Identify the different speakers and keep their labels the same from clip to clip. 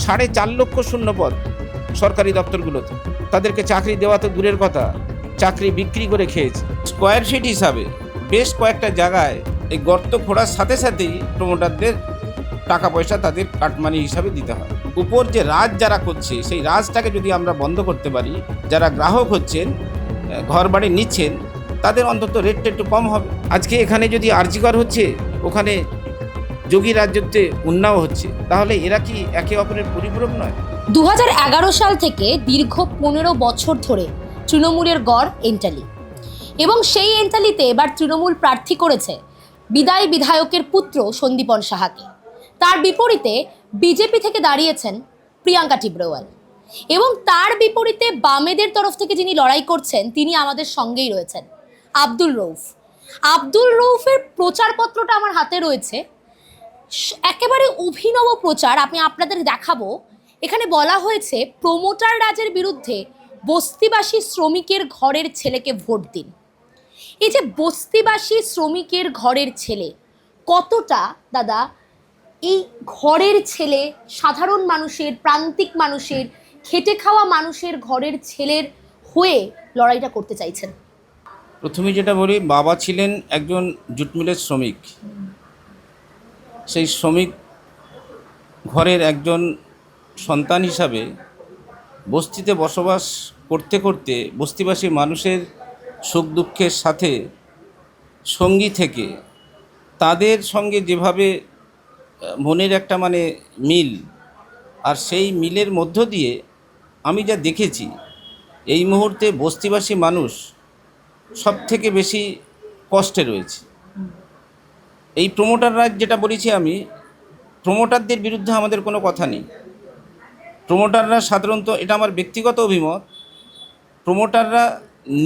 Speaker 1: 4.5 লক্ষ শূন্যপদ সরকারি দপ্তরগুলোতে। তাদেরকে চাকরি দেওয়া তো দূরের কথা, চাকরি বিক্রি করে খেয়েছে। স্কোয়ার ফিট হিসাবে বেশ কয়েকটা জায়গায় এই গর্ত খোঁড়ার সাথে সাথেই প্রমোটারদের টাকা পয়সা তাদের কাটমানি হিসাবে দিতে হয়। উপর যে রাজ যারা করছে সেই রাজটাকে যদি আমরা বন্ধ করতে পারি, যারা গ্রাহক হচ্ছেন, ঘর বাড়ি নিচ্ছেন, তাদের অন্তত রেটটা একটু কম হবে। আজকে এখানে যদি আরজিকর হচ্ছে, ওখানে যোগী রাজ্যতে উন্নাও হচ্ছে, তাহলে এরা কি একে অপরের পরিপূরক নয়?
Speaker 2: 2011 সাল থেকে দীর্ঘ 15 বছর ধরে তৃণমূলের গড় এন্টালি, এবং সেই এন্টালিতে এবার তৃণমূল প্রার্থী করেছে বিদায়ী বিধায়কের পুত্র সন্দীপন সাহাকে। তার বিপরীতে বিজেপি থেকে দাঁড়িয়েছেন প্রিয়াঙ্কা টিব্রোয়াল, এবং তার বিপরীতে বামেদের তরফ থেকে যিনি লড়াই করছেন তিনি আমাদের সঙ্গেই রয়েছেন, আব্দুল রউফ। আব্দুল রউফের প্রচারপত্রটা আমার হাতে রয়েছে, একেবারে অভিনব প্রচার। আমি আপনাদের দেখাবো। এখানে বলা হয়েছে প্রমোটার রাজের বিরুদ্ধে বস্তিবাসী শ্রমিকের ঘরের ছেলেকে ভোট দিন। এই যে বস্তিবাসী শ্রমিকের ঘরের ছেলে, কতটা দাদা এই ঘরের ছেলে, সাধারণ মানুষের, প্রান্তিক মানুষের, খেটে খাওয়া মানুষের ঘরের ছেলের হয়ে লড়াইটা করতে চাইছেন?
Speaker 1: প্রথমে যেটা বলি, বাবা ছিলেন একজন জুট মিলের শ্রমিক। সেই শ্রমিক ঘরের একজন সন্তান হিসাবে বস্তিতে বসবাস করতে করতে বস্তিবাসী মানুষের সুখ দুঃখের সাথে সঙ্গী থেকে তাদের সঙ্গে যেভাবে মনের একটা মিল, আর সেই মিলের মধ্য দিয়ে আমি যা দেখেছি, এই মুহূর্তে বস্তিবাসী মানুষ সব থেকে বেশি কষ্টে রয়েছে। এই প্রমোটাররা, যেটা বলেছি আমি, প্রমোটারদের বিরুদ্ধে আমাদের কোনো কথা নেই। প্রমোটাররা সাধারণত, এটা আমার ব্যক্তিগত অভিমত, প্রমোটাররা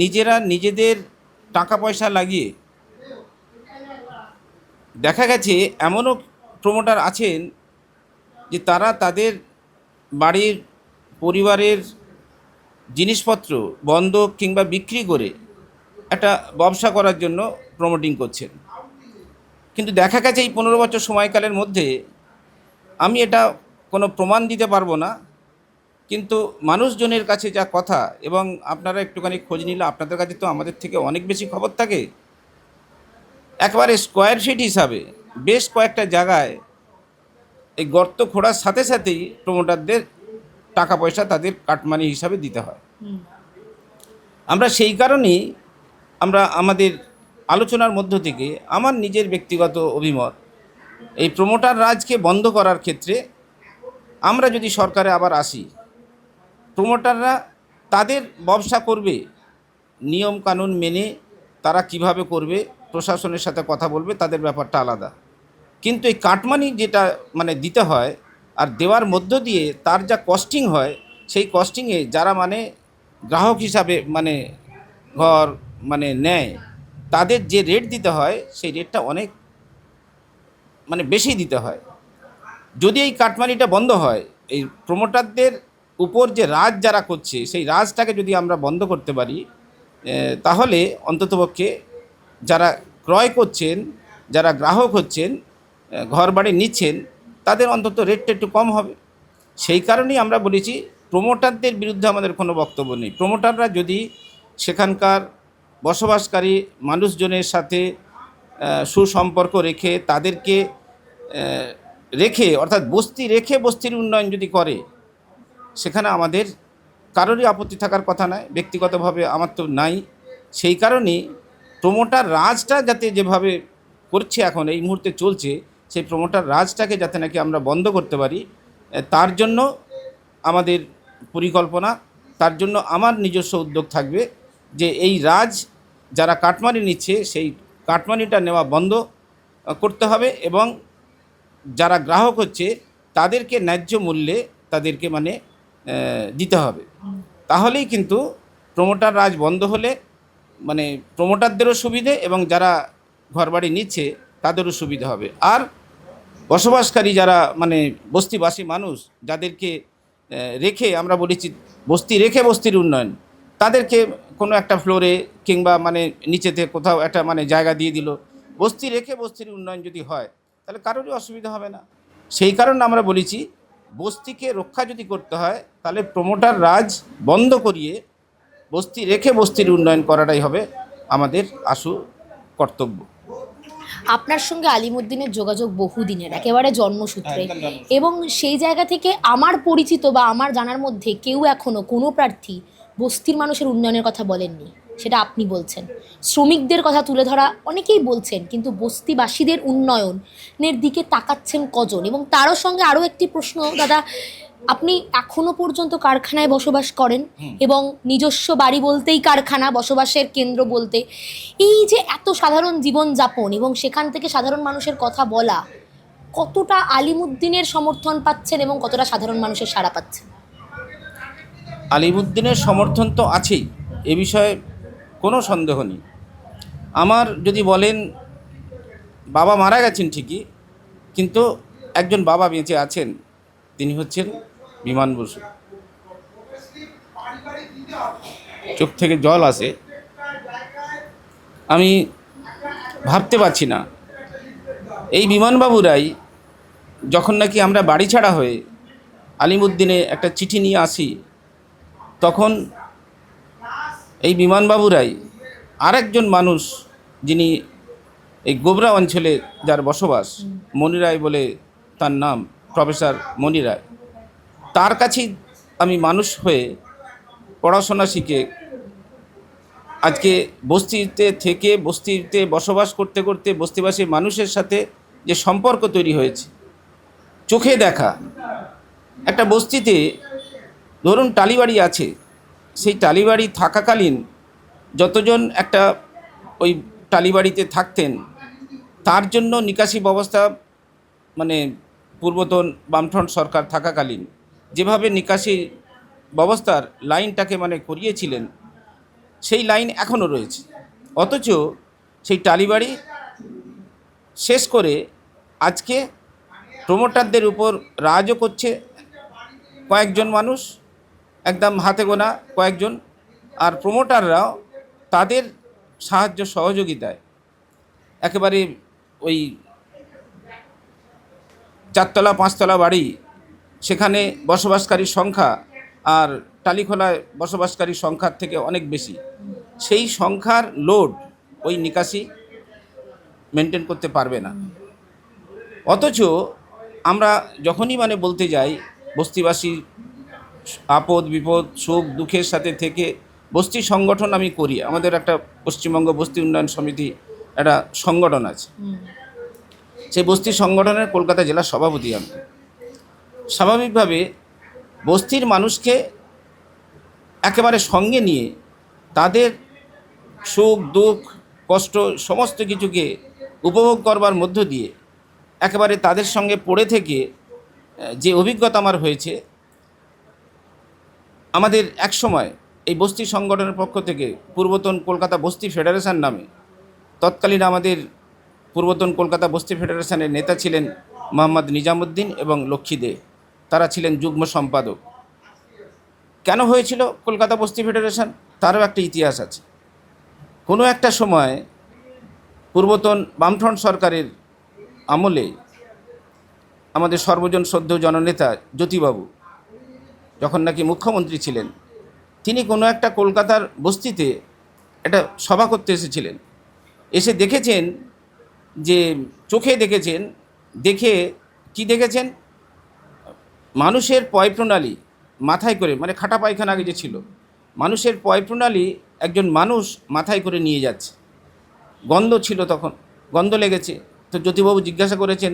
Speaker 1: নিজেরা নিজেদের টাকা পয়সা লাগিয়ে, দেখা গেছে এমনও প্রমোটার আছেন যে তারা তাদের বাড়ির পরিবারের জিনিসপত্র বন্ধক কিংবা বিক্রি করে একটা ব্যবসা করার জন্য প্রমোটিং করছেন। কিন্তু দেখা গেছে এই 15 বছর সময়কালের মধ্যে, আমি এটা কোনো প্রমাণ দিতে পারবো না, কিন্তু মানুষজনের কাছে যা কথা, এবং আপনারা একটুখানি খোঁজ নিলে আপনাদের কাছে তো আমাদের থেকে অনেক বেশি খবর থাকে, একবারে স্কোয়ার ফিট হিসাবে বেশ কয়েকটা জায়গায় এই গর্ত খোঁড়ার সাথে সাথেই প্রমোটারদের টাকা পয়সা তাদের কাটমানি হিসাবে দিতে হয়। আমরা সেই কারণেই আমাদের আলোচনার মধ্য থেকে আমার নিজের ব্যক্তিগত অভিমত, এই প্রমোটার রাজকে বন্ধ করার ক্ষেত্রে আমরা যদি সরকারে আবার আসি, প্রমোটাররা তাদের ব্যবসা করবে নিয়ম কানুন মেনে, তারা কিভাবে করবে প্রশাসনের সাথে কথা বলবে, তাদের ব্যাপারটা আলাদা। কিন্তু এই কাটমানি যেটা দিতে হয়, আর দেওয়ার মধ্য দিয়ে তার যা কস্টিং হয়, সেই কস্টিংয়ে যারা গ্রাহক হিসাবে ঘর নেয়, তাদের যে রেট দিতে হয় সেই রেটটা অনেক বেশি দিতে হয়। যদি এই কাটমানিটা বন্ধ হয়, এই প্রমোটারদের উপর যে রাজ যারা করছে সেই রাজটাকে যদি আমরা বন্ধ করতে পারি, তাহলে অন্ততপক্ষে যারা ক্রয় করছেন, যারা গ্রাহক হচ্ছেন, ঘর বাড়ি নিচ্ছেন, তাদের অন্তত রেটটা একটু কম হবে। সেই কারণেই আমরা বলেছি প্রমোটারদের বিরুদ্ধে আমাদের কোনো বক্তব্য নেই। প্রমোটাররা যদি সেখানকার বসবাসকারী মানুষজনের সাথে সুসম্পর্ক রেখে, তাদেরকে রেখে, অর্থাৎ বস্তির উন্নয়ন যদি করে, সেখানে আমাদের কারোরই আপত্তি থাকার কথা নয়। ব্যক্তিগতভাবে আমার তো নাই। সেই কারণেই প্রমোটার রাজটা যাতে যেভাবে করছে, এখন এই মুহূর্তে চলছে, সেই প্রমোটার রাজটাকে যাতে নাকি আমরা বন্ধ করতে পারি, তার জন্য আমাদের পরিকল্পনা, তার জন্য আমার নিজস্ব উদ্যোগ থাকবে যে এই রাজ যারা কাটমানি নিচ্ছে সেই কাটমানিটা নেওয়া বন্ধ করতে হবে, এবং যারা গ্রাহক হচ্ছে তাদেরকে ন্যায্য মূল্যে তাদেরকে দিতে হবে। তাহলেই কিন্তু প্রমোটার রাজ বন্ধ হলে প্রমোটারদেরও সুবিধে, এবং যারা ঘরবাড়ি নিচ্ছে তাদেরও সুবিধা হবে। আর বসবাসকারী যারা বস্তিবাসী মানুষ, যাদেরকে রেখে, আমরা বলেছি বস্তির উন্নয়ন, তাদেরকে কোনো একটা ফ্লোরে কিংবা নিচেতে কোথাও একটা জায়গা দিয়ে দিল, বস্তির উন্নয়ন যদি হয়, তাহলে কারোরই অসুবিধা হবে না। সেই কারণে আমরা বলেছি বস্তিকে রক্ষা যদি করতে হয় তাহলে প্রমোটার রাজ বন্ধ করিয়ে বস্তি রেখে বস্তির উন্নয়ন করাটাই হবে আমাদের আশু কর্তব্য।
Speaker 2: আপনার সঙ্গে আলিমুদ্দিনের যোগাযোগ বহুদিনের, একেবারে জন্মসূত্রে,
Speaker 1: একদম জন্মসূত্রে।
Speaker 2: এবং সেই জায়গা থেকে আমার পরিচিত বা আমার জানার মধ্যে কেউ এখনো কোনো প্রার্থী বস্তির মানুষের উন্নয়নের কথা বলেননি। সেটা আপনি বলছেন। শ্রমিকদের কথা তুলে ধরা অনেকেই বলছেন, কিন্তু বস্তিবাসীদের উন্নয়নের দিকে তাকাচ্ছেন কজন? এবং তারও সঙ্গে আরও একটি প্রশ্ন দাদা, আপনি এখনো পর্যন্ত কারখানায় বসবাস করেন এবং নিজস্ব বাড়ি বলতেই কারখানা, বসবাসের কেন্দ্র বলতে, এই যে এত সাধারণ জীবনযাপন এবং সেখান থেকে সাধারণ মানুষের কথা বলা, কতটা আলিমুদ্দিনের সমর্থন পাচ্ছেন এবং কতটা সাধারণ মানুষের সাড়া পাচ্ছেন?
Speaker 1: আলিমুদ্দিনের সমর্থন তো আছেই, এ বিষয়ে কোনো সন্দেহ নেই। আমার যদি বলেন, বাবা মারা গেছেন ঠিকই, কিন্তু একজন বাবা বেঁচে আছেন, তিনি হচ্ছেন বিমান বসু। চোখ থেকে জল আসে। আমি ভাবতে পারছি না, এই বিমানবাবুরাই যখন নাকি আমরা বাড়ি ছাড়া হয়ে আলিমুদ্দিনে একটা চিঠি নিয়ে আসি, তখন এই বিমানবাবুরাই আরেকজন মানুষ, যিনি এই গোবরা অঞ্চলে যার বসবাস, মনি রায় বলে তার নাম, প্রফেসর মনি রায়, তার কাছেই আমি মানুষ হয়ে পড়াশোনা শিখে আজকে বস্তিতে থেকে বস্তিতে বসবাস করতে করতে বস্তিবাসী মানুষের সাথে যে সম্পর্ক তৈরি হয়েছে, চোখে দেখা। একটা বস্তিতে ধরুন টালিবাড়ি আছে, সেই টালিবাড়ি থাকাকালীন যতজন একটা ওই টালিবাড়িতে থাকতেন, তার জন্য নিকাশি ব্যবস্থা, মানে পূর্বতন বামফ্রন্ট সরকার থাকাকালীন যেভাবে নিকাশি ব্যবস্থার লাইনটাকে মানে করিয়েছিলেন, সেই লাইন এখনও রয়েছে। অথচ সেই টালিবাড়ি শেষ করে আজকে প্রমোটারদের উপর রাজও করছে কয়েকজন মানুষ, একদম হাতে গোনা কয়েকজন, আর প্রমোটাররাও তাদের সাহায্য সহযোগিতায় একেবারে ওই 4তলা 5তলা বাড়ি, সেখানে বসবাসকারীর সংখ্যা আর টালিখোলায় বসবাসকারীর সংখ্যার থেকে অনেক বেশি। সেই সংখ্যার লোড ওই নিকাশি মেনটেন করতে পারবে না। অথচ আমরা যখনই মানে বলতে যাই বস্তিবাসী আপদ বিপদ সুখ দুঃখের সাথে থেকে বস্তি সংগঠন আমি করি, আমাদের একটা পশ্চিমবঙ্গ বস্তি উন্নয়ন সমিতি একটা সংগঠন আছে, সেই বস্তি সংগঠনের কলকাতা জেলার সভাপতি আমি। স্বাভাবিকভাবে বস্তির মানুষকে একেবারে সঙ্গে নিয়ে তাদের সুখ দুঃখ কষ্ট সমস্ত কিছুকে উপভোগ করবার মধ্য দিয়ে একেবারে তাদের সঙ্গে পড়ে থেকে যে অভিজ্ঞতা আমার হয়েছে, আমাদের এক সময় এই বস্তি সংগঠনের পক্ষ থেকে পূর্বতন কলকাতা বস্তি ফেডারেশন নামে, তৎকালীন আমাদের পূর্বতন কলকাতা বস্তি ফেডারেশনের নেতা ছিলেন মোহাম্মদ নিজামুদ্দিন এবং লক্ষ্মী দে, তারা ছিলেন যুগ্ম সম্পাদক। কেন হয়েছিল কলকাতা বস্তি ফেডারেশন, তারও একটা ইতিহাস আছে। কোনো একটা সময় পূর্বতন বামফ্রন্ট সরকারের আমলে আমাদের সর্বজন শ্রদ্ধেয় জননেতা জ্যোতিবাবু যখন নাকি মুখ্যমন্ত্রী ছিলেন, তিনি কোনো একটা কলকাতার বস্তিতে একটা সভা করতে এসেছিলেন। এসে দেখেছেন, যে চোখে দেখেছেন, দেখে কি দেখেছেন, মানুষের পয়প্রণালী মাথায় করে, মানে খাটা পায়খানা আগে যে ছিল, মানুষের পয়প্রণালী একজন মানুষ মাথায় করে নিয়ে যাচ্ছে। গন্ধ ছিল, তখন গন্ধ লেগেছে। তো জ্যোতিবাবু জিজ্ঞাসা করেছেন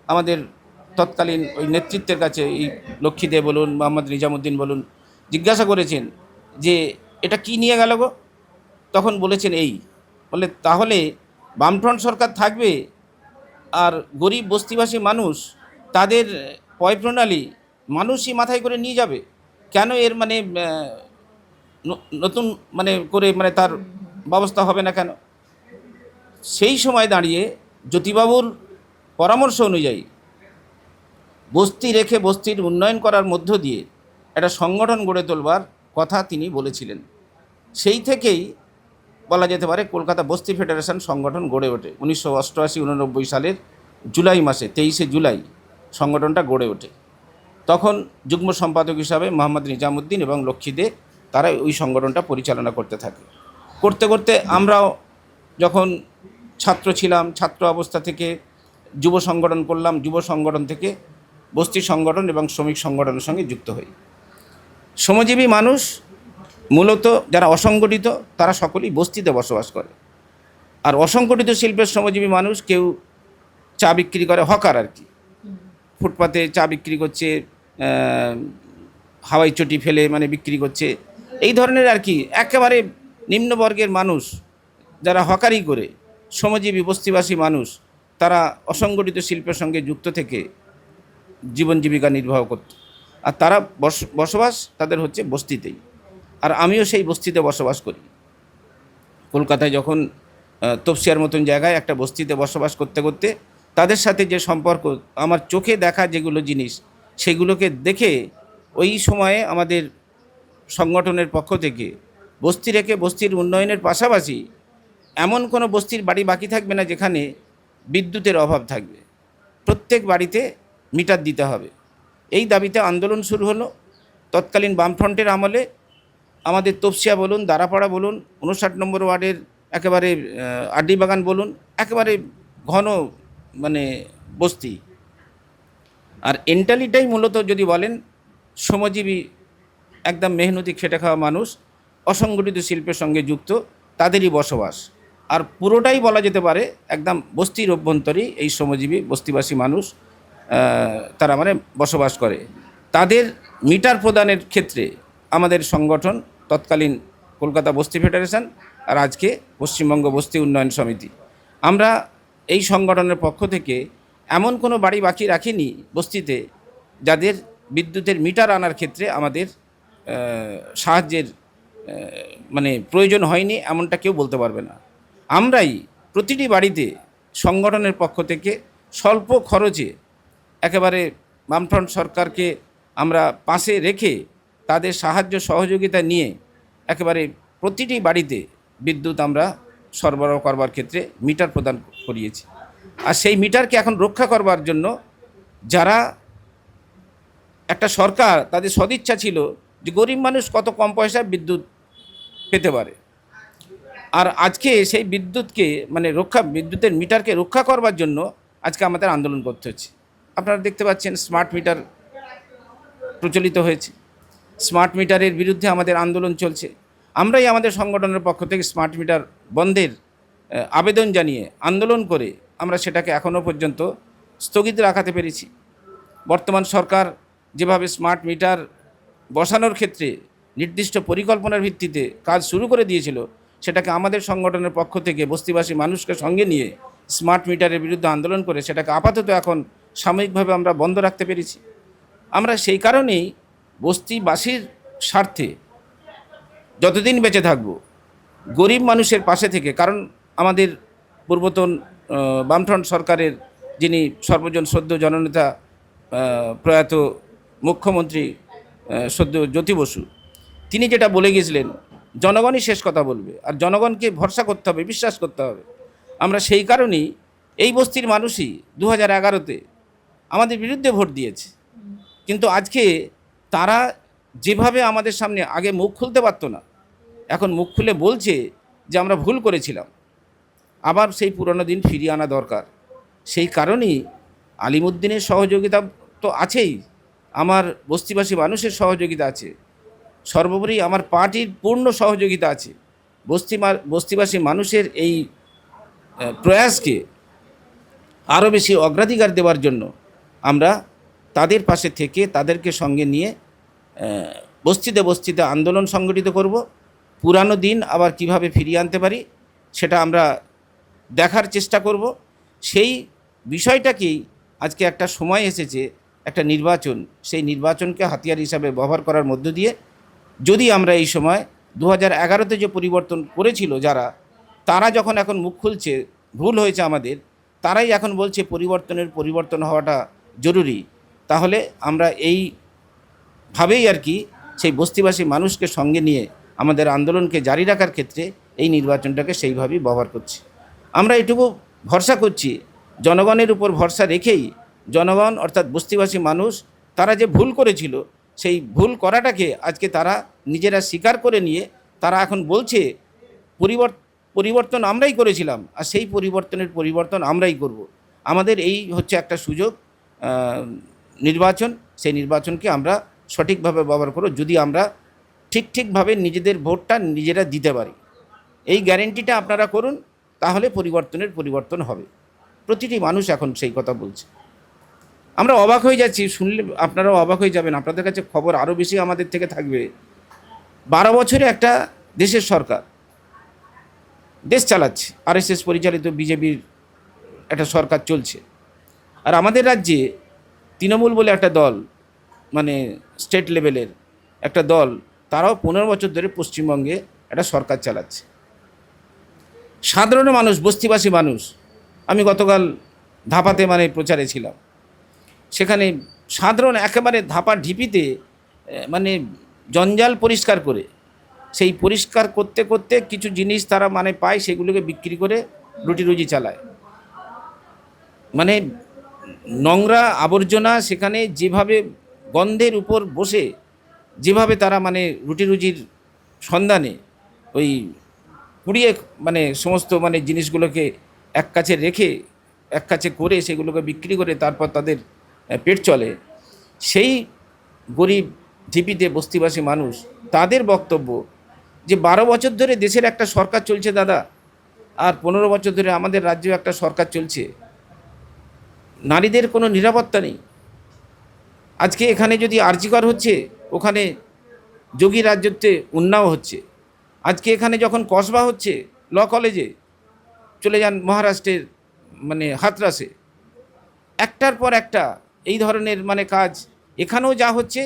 Speaker 1: আমাদের তৎকালীন ওই নেতৃত্বের কাছে, এই লক্ষ্মী দে বলুন, মোহাম্মদ নিজামুদ্দিন বলুন, জিজ্ঞাসা করেছেন যে এটা কি নিয়ে গেল গো? তখন বলেছেন এই। বলে তাহলে বামফ্রন্ট সরকার থাকবে আর গরিব বস্তিবাসী মানুষ তাদের পয়প্রণালী মানুষই মাথায় করে নিয়ে যাবে? কেন এর মানে নতুন মানে করে মানে তার ব্যবস্থা হবে না কেন? সেই সময় দাঁড়িয়ে জ্যোতিবাবুর পরামর্শ অনুযায়ী বস্তি রেখে বস্তির উন্নয়ন করার মধ্য দিয়ে একটা সংগঠন গড়ে তোলবার কথা তিনি বলেছিলেন। সেই থেকেই বলা যেতে পারে কলকাতা বস্তি ফেডারেশন সংগঠন গড়ে ওঠে 1988-89 সালের জুলাই মাসে, 23শে জুলাই সংগঠনটা গড়ে ওঠে। তখন যুগ্ম সম্পাদক হিসাবে মোহাম্মদ নিজামুদ্দিন এবং লক্ষ্মী দে তারা ওই সংগঠনটা পরিচালনা করতে থাকে। করতে করতে আমরাও যখন ছাত্র ছিলাম, ছাত্র অবস্থা থেকে যুব সংগঠন করলাম, যুব সংগঠন থেকে বস্তি সংগঠন এবং শ্রমিক সংগঠনের সঙ্গে যুক্ত হই। শ্রমজীবী মানুষ মূলত যারা অসংগঠিত তারা সকলেই বস্তিতে বসবাস করে। আর অসংগঠিত শিল্পের শ্রমজীবী মানুষ কেউ চা বিক্রি করে, হকার আর কি, ফুটপাতে চা বিক্রি করছে, হাওয়াই চটি ফেলে মানে বিক্রি করছে, এই ধরনের আর কি একেবারে নিম্নবর্গের মানুষ যারা হকারি করে, শ্রমজীবী বস্তিবাসী মানুষ, তারা অসংগঠিত শিল্পের সঙ্গে যুক্ত থেকে জীবন জীবিকা নির্বাহ করত। আর তারা বসবাস তাদের হচ্ছে বস্তিতেই। আর আমিও সেই বস্তিতে বসবাস করি। কলকাতায় যখন তপসিয়ার মতন জায়গায় একটা বস্তিতে বসবাস করতে করতে তাদের সাথে যে সম্পর্ক, আমার চোখে দেখা যেগুলো জিনিস, সেগুলোকে দেখে ওই সময়ে আমাদের সংগঠনের পক্ষ থেকে বস্তি রেখে বস্তির উন্নয়নের পাশাপাশি এমন কোনো বস্তির বাড়ি বাকি থাকবে না যেখানে বিদ্যুতের অভাব থাকবে। প্রত্যেক বাড়িতে মিটার দিতে হবে, এই দাবিতে আন্দোলন শুরু হলো। তৎকালীন বামফ্রন্টের আমলে আমাদের তপসিয়া বলুন, দারাপাড়া বলুন, 59 নম্বর ওয়ার্ডের একেবারে আড্ডি বাগান বলুন, একেবারে ঘন মানে বস্তি। আর এন্টালিটাই মূলত যদি বলেন শ্রমজীবী, একদম মেহনতি খেটে খাওয়া মানুষ, অসংগঠিত শিল্পের সঙ্গে যুক্ত, তাদেরই বসবাস। আর পুরোটাই বলা যেতে পারে একদম বস্তির অভ্যন্তরেই এই শ্রমজীবী বস্তিবাসী মানুষ তারা মানে বসবাস করে। তাদের মিটার প্রদানের ক্ষেত্রে আমাদের সংগঠন, তৎকালীন কলকাতা বস্তি ফেডারেশন আর আজকে পশ্চিমবঙ্গ বস্তি উন্নয়ন সমিতি, আমরা এই সংগঠনের পক্ষ থেকে এমন কোনো বাড়ি বাকি রাখিনি বস্তিতে যাদের বিদ্যুতের মিটার আনার ক্ষেত্রে আমাদের সাহায্যের মানে প্রয়োজন হয়নি, এমনটা কেউ বলতে পারবে না। আমরাই প্রতিটি বাড়িতে সংগঠনের পক্ষ থেকে স্বল্প খরচে একেবারে বামফ্রন্ট সরকারকে আমরা পাশে রেখে তাদের সাহায্য সহযোগিতা নিয়ে একেবারে প্রতিটি বাড়িতে বিদ্যুৎ আমরা সরবরাহ করবার ক্ষেত্রে মিটার প্রদান করিয়েছি। আর সেই মিটারকে এখন রক্ষা করবার জন্য যারা একটা সরকার, তাদের সদিচ্ছা ছিল যে গরিব মানুষ কত কম পয়সায় বিদ্যুৎ পেতে পারে, আর আজকে সেই বিদ্যুৎকে মানে বিদ্যুতের মিটারকে রক্ষা করবার জন্য আজকে আমাদের আন্দোলন করতে হচ্ছে। আপনারা দেখতে পাচ্ছেন স্মার্ট মিটার প্রচলিত হয়েছে, স্মার্ট মিটারের বিরুদ্ধে আমাদের আন্দোলন চলছে। আমরাই আমাদের সংগঠনের পক্ষ থেকে স্মার্ট মিটার বন্ধের আবেদন জানিয়ে আন্দোলন করে আমরা সেটাকে এখনও পর্যন্ত স্থগিত রাখাতে পেরেছি। বর্তমান সরকার যেভাবে স্মার্ট মিটার বসানোর ক্ষেত্রে নির্দিষ্ট পরিকল্পনার ভিত্তিতে কাজ শুরু করে দিয়েছিল, সেটাকে আমাদের সংগঠনের পক্ষ থেকে বস্তিবাসী মানুষকে সঙ্গে নিয়ে স্মার্ট মিটারের বিরুদ্ধে আন্দোলন করে সেটাকে আপাতত এখন সাময়িকভাবে আমরা বন্ধ রাখতে পেরেছি। আমরা সেই কারণেই বস্তিবাসীর স্বার্থে যতদিন বেঁচে থাকব গরিব মানুষের পাশে থেকে, কারণ আমাদের পূর্বতন বামফ্রন্ট সরকারের যিনি সর্বজন সদ্য জননেতা প্রয়াত মুখ্যমন্ত্রী সদ্য জ্যোতি বসু, তিনি যেটা বলে গিয়েছিলেন, জনগণই শেষ কথা বলবে আর জনগণকে ভরসা করতে হবে, বিশ্বাস করতে হবে। আমরা সেই কারণেই এই বস্তির মানুষই 2011-তে আমাদের বিরুদ্ধে ভোট দিয়েছে, কিন্তু আজকে তারা যেভাবে আমাদের সামনে আগে মুখ খুলতে পারতো না, এখন মুখ খুলে বলছে যে আমরা ভুল করেছিলাম। আবার সেই পুরনো দিন ফিরিয়ে আনা দরকার। সেই কারণেই আলিমুদ্দিনের সহযোগিতা তো আছেই, আমার বস্তিবাসী মানুষের সহযোগিতা আছে, সর্বোপরি আমার পার্টির পূর্ণ সহযোগিতা আছে। বস্তিবাসী মানুষের এই প্রয়াসকে আরও বেশি অগ্রাধিকার দেওয়ার জন্য আমরা তাদের পাশে থেকে তাদেরকে সঙ্গে নিয়ে বস্তিতে বস্তিতে আন্দোলন সংগঠিত করব। পুরানো দিন আবার কিভাবে ফিরিয়ে আনতে পারি সেটা আমরা দেখার চেষ্টা করব। সেই বিষয়টাকেই আজকে একটা সময় এসেছে, একটা নির্বাচন, সেই নির্বাচনকে হাতিয়ার হিসাবে ব্যবহার করার মধ্য দিয়ে যদি আমরা এই সময় 2011-তে যে পরিবর্তন করেছিল যারা, তারা যখন এখন মুখ খুলছে ভুল হয়েছে আমাদের, তারাই এখন বলছে পরিবর্তন হওয়াটা জরুরি, তাহলে আমরা এইভাবেই আর কি সেই বস্তিবাসী মানুষকে সঙ্গে নিয়ে আমাদের আন্দোলনকে জারি রাখার ক্ষেত্রে এই নির্বাচনটাকে সেইভাবেই ব্যবহার করছি। আমরা এটুকু ভরসা করছি, জনগণের উপর ভরসা রেখেই জনগণ অর্থাৎ বস্তিবাসী মানুষ তারা যে ভুল করেছিল সেই ভুল করাটাকে আজকে তারা নিজেরা স্বীকার করে নিয়ে তারা এখন বলছে পরিবর্তন আমরাই করেছিলাম, আর সেই পরিবর্তন আমরাই করব। আমাদের এই হচ্ছে একটা সুযোগ, নির্বাচন, সেই নির্বাচনকে আমরা সঠিকভাবে ব্যবহার করব যদি আমরা ঠিকভাবে নিজেদের ভোটটা নিজেরা দিতে পারি। এই গ্যারেন্টিটা আপনারা করুন, তাহলে পরিবর্তন হবে। প্রতিটি মানুষ এখন সেই কথা বলছে। আমরা অবাক হয়ে যাচ্ছি, শুনলে আপনারাও অবাক হয়ে যাবেন, আপনাদের কাছে খবর আরও বেশি আমাদের থেকে থাকবে। 12 বছরে একটা দেশের সরকার দেশ চালাচ্ছে, আরএসএস পরিচালিত বিজেপির একটা সরকার চলছে। আর আমাদের রাজ্যে তৃণমূল বলে একটা দল, মানে স্টেট লেভেলের একটা দল, তারাও 15 বছর ধরে পশ্চিমবঙ্গে একটা সরকার চালাচ্ছে। সাধারণ মানুষ, বস্তিবাসী মানুষ, আমি গতকাল ধাপাতে মানে প্রচারে ছিলাম, সেখানে সাধারণ একেবারে ধাপা ঢিপিতে মানে জঞ্জাল পরিষ্কার করে, সেই পরিষ্কার করতে করতে কিছু জিনিস তারা মানে পায়, সেগুলোকে বিক্রি করে রুটি রুজি চালায়। মানে নোংরা আবর্জনা সেখানে যেভাবে গন্ধের উপর বসে যেভাবে তারা মানে রুটি রুজির সন্ধানে ওই পুড়িয়ে মানে সমস্ত মানে জিনিসগুলোকে এক কাছে রেখে এক কাছে করে সেগুলোকে বিক্রি করে তারপর তাদের পেট চলে, সেই গরিব ঢিপিতে বস্তিবাসী মানুষ, তাদের বক্তব্য যে 12 বছর ধরে দেশের একটা সরকার চলছে দাদা, আর 15 বছর ধরে আমাদের রাজ্যেও একটা সরকার চলছে, নারীদের কোনো নিরাপত্তা নেই। আজকে এখানে যদি আরজিকর হচ্ছে, ওখানে যোগী রাজ্যতে উন্নাও হচ্ছে। আজকে এখানে যখন কসবা হচ্ছে ল কলেজে, চলে যান মহারাষ্ট্রের মানে হাতরাসে, একটার পর একটা এই ধরনের মানে কাজ এখানেও যা হচ্ছে,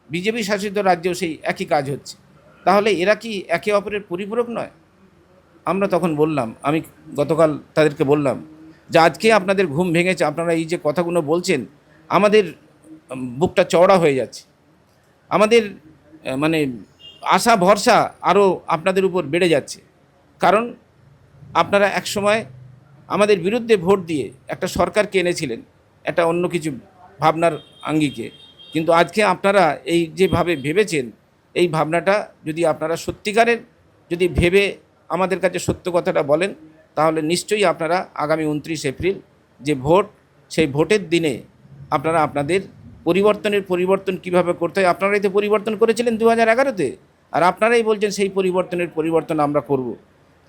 Speaker 1: বিজেপি শাসিত রাজ্যেও সেই একই কাজ হচ্ছে। তাহলে এরা কি একে অপরের পরিপূরক নয়? আমরা তখন বললাম, আমি গতকাল তাদেরকে বললাম যে আজকে আপনাদের ঘুম ভেঙেছে, আপনারা এই যে কথাগুলো বলছেন, আমাদের বুকটা চওড়া হয়ে যাচ্ছে। আমাদের মানে আশা ভরসা আরও আপনাদের উপর বেড়ে যাচ্ছে। কারণ আপনারা একসময় আমাদের বিরুদ্ধে ভোট দিয়ে একটা সরকারকে এনেছিলেন, একটা অন্য কিছু ভাবনার আঙ্গিকে, কিন্তু আজকে আপনারা এই যেভাবে ভেবেছেন, এই ভাবনাটা যদি আপনারা সত্যিকারের যদি ভেবে আমাদের কাছে সত্য কথাটা বলেন, তাহলে নিশ্চয়ই আপনারা আগামী 29 এপ্রিল যে ভোট, সেই ভোটের দিনে আপনারা আপনাদের পরিবর্তন কীভাবে করতে হয়, আপনারাই তো পরিবর্তন করেছিলেন 2011-তে, আর আপনারাই বলছেন সেই পরিবর্তন আমরা করব।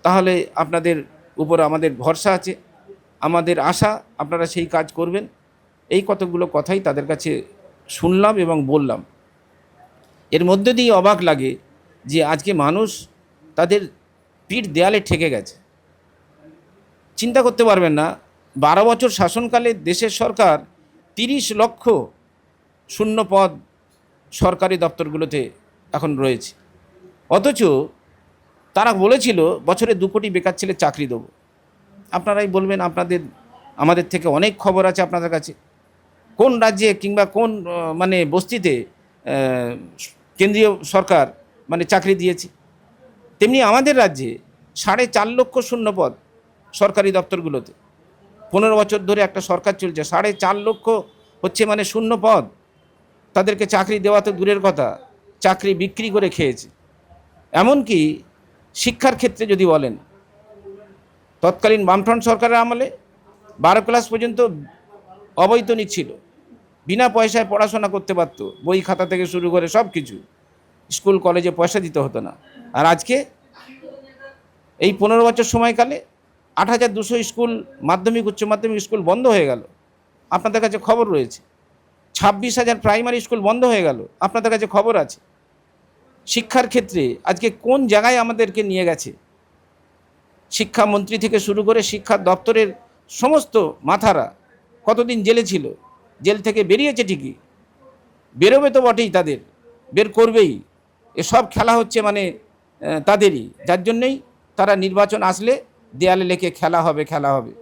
Speaker 1: তাহলে আপনাদের উপর আমাদের ভরসা আছে, আমাদের আশা আপনারা সেই কাজ করবেন। এই কতগুলো কথাই তাদের কাছে শুনলাম এবং বললাম। এর মধ্যে দিয়ে অবাক লাগে যে আজকে মানুষ তাদের পিঠ দেয়ালে ঠেকে গেছে। চিন্তা করতে পারবেন না, 12 বছর শাসনকালে দেশের সরকার 30 লক্ষ শূন্য পদ সরকারি দপ্তরগুলোতে এখন রয়েছে, অথচ তারা বলেছিল বছরে 2 কোটি বেকার ছেলে চাকরি দেবো। আপনারাই বলবেন, আমাদের থেকে অনেক খবর আছে আপনাদের কাছে, কোন রাজ্যে কিংবা কোন মানে বস্তিতে কেন্দ্রীয় সরকার মানে চাকরি দিয়েছে। তেমনি আমাদের রাজ্যে 4.5 লক্ষ শূন্য পদ সরকারি দপ্তরগুলোতে, 15 বছর ধরে একটা সরকার চলছে, 4.5 লক্ষ হচ্ছে মানে শূন্য পদ। তাদেরকে চাকরি দেওয়া তো দূরের কথা, চাকরি বিক্রি করে খেয়েছে। এমনকি শিক্ষার ক্ষেত্রে যদি বলেন, তৎকালীন বামফ্রন্ট সরকারের আমলে 12 ক্লাস পর্যন্ত অবৈতনিক ছিল, বিনা পয়সায় পড়াশোনা করতে পারত, বই খাতা থেকে শুরু করে সব কিছু, স্কুল কলেজে পয়সা দিতে হতো না। আর আজকে এই 15 বছর সময়কালে 8,200 স্কুল, মাধ্যমিক উচ্চ মাধ্যমিক স্কুল বন্ধ হয়ে গেল, আপনাদের কাছে খবর রয়েছে। 26,000 প্রাইমারি স্কুল বন্ধ হয়ে গেল, আপনাদের কাছে খবর আছে। শিক্ষার ক্ষেত্রে আজকে কোন জায়গায় আমাদেরকে নিয়ে গেছে, শিক্ষামন্ত্রী থেকে শুরু করে শিক্ষা দপ্তরের সমস্ত মাথারা কতদিন জেলে ছিল, জেল থেকে বেরিয়েছে ঠিকই, বেরোবে তো বটেই, তাদের বের করবেই। এসব খেলা হচ্ছে মানে তাদেরই, যার জন্যই তারা নির্বাচন আসলে দেয়ালে লেখে খেলা হবে।